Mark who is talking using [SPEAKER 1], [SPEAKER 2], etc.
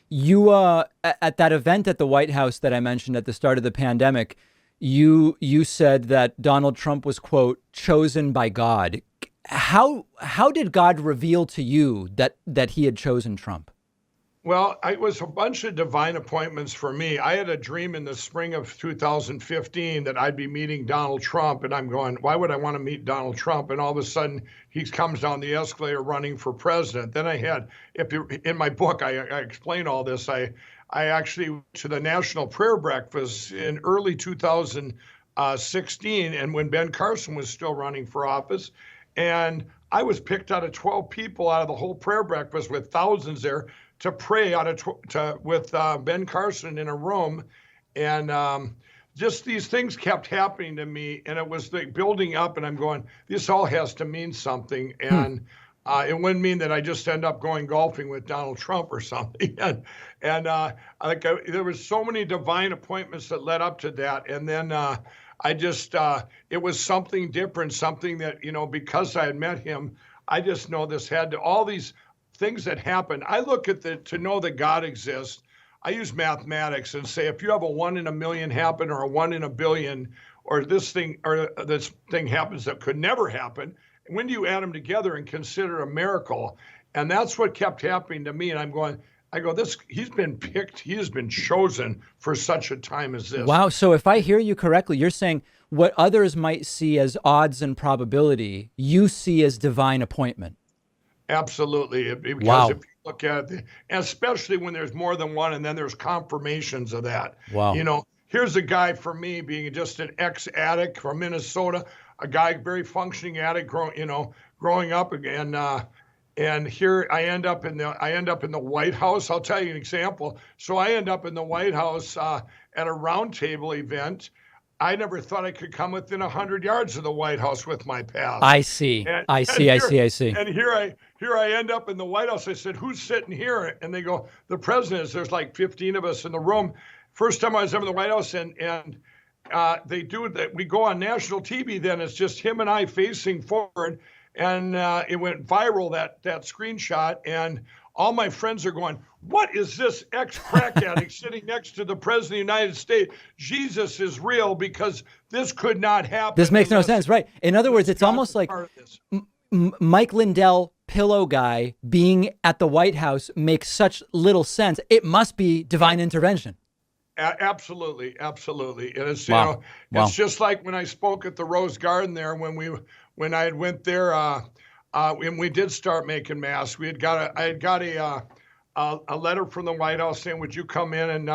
[SPEAKER 1] You at that event at the White House that I mentioned at the start of the pandemic, you said that Donald Trump was, quote, chosen by God. How did God reveal to you that he had chosen Trump?
[SPEAKER 2] Well, it was a bunch of divine appointments for me. I had a dream in the spring of 2015 that I'd be meeting Donald Trump, and I'm going, why would I want to meet Donald Trump? And all of a sudden, he comes down the escalator running for president. Then I had, if you, in my book, I explain all this. I actually went to the National Prayer Breakfast in early 2016, and when Ben Carson was still running for office, and I was picked out of 12 people out of the whole prayer breakfast with thousands there to pray with Ben Carson in a room, and just these things kept happening to me, and it was like building up, and I'm going, this all has to mean something,
[SPEAKER 1] Hmm.
[SPEAKER 2] and it wouldn't mean that I just end up going golfing with Donald Trump or something, and there was so many divine appointments that led up to that, and then. I just, it was something different, something that, because I had met him, I just know this had to, all these things that happen. I look at to know that God exists. I use mathematics and say, if you have a 1 in a million happen or a 1 in a billion, or this thing happens that could never happen, when do you add them together and consider a miracle? And that's what kept happening to me. And I go, he's been picked, he has been chosen for such a time as this.
[SPEAKER 1] Wow. So if I hear you correctly, you're saying what others might see as odds and probability, you see as divine appointment.
[SPEAKER 2] Absolutely, because if
[SPEAKER 1] Wow.
[SPEAKER 2] you look at it, and especially when there's more than one, and then there's confirmations of that.
[SPEAKER 1] Wow.
[SPEAKER 2] Here's a guy for me being just an ex-addict from Minnesota, a guy very functioning addict, growing up again. And here I end up in the White House. I'll tell you an example. So I end up in the White House at a roundtable event. I never thought I could come within 100 yards of the White House with my pass.
[SPEAKER 1] I see.
[SPEAKER 2] And,
[SPEAKER 1] I
[SPEAKER 2] and
[SPEAKER 1] see. I
[SPEAKER 2] here
[SPEAKER 1] see. I see.
[SPEAKER 2] and here I end up in the White House. I said, "Who's sitting here?" And they go, "The president is." There's like 15 of us in the room. First time I was ever in the White House, and they do that. We go on national TV. Then it's just him and I facing forward, and it went viral that screenshot. And all my friends are going, "What is this ex-crack addict sitting next to the president of the United States? Jesus is real because this could not
[SPEAKER 1] This
[SPEAKER 2] happen
[SPEAKER 1] makes no
[SPEAKER 2] unless
[SPEAKER 1] sense, right? In other words, it's
[SPEAKER 2] God
[SPEAKER 1] almost
[SPEAKER 2] was
[SPEAKER 1] like
[SPEAKER 2] part of this."
[SPEAKER 1] Mike Lindell, pillow guy, being at the White House makes such little sense. It must be divine intervention.
[SPEAKER 2] Absolutely, absolutely. And it's
[SPEAKER 1] Wow.
[SPEAKER 2] it's
[SPEAKER 1] Wow.
[SPEAKER 2] just like when I spoke at the Rose Garden there when I had went there and we did start making masks. I had got a letter from the White House saying, "Would you come in and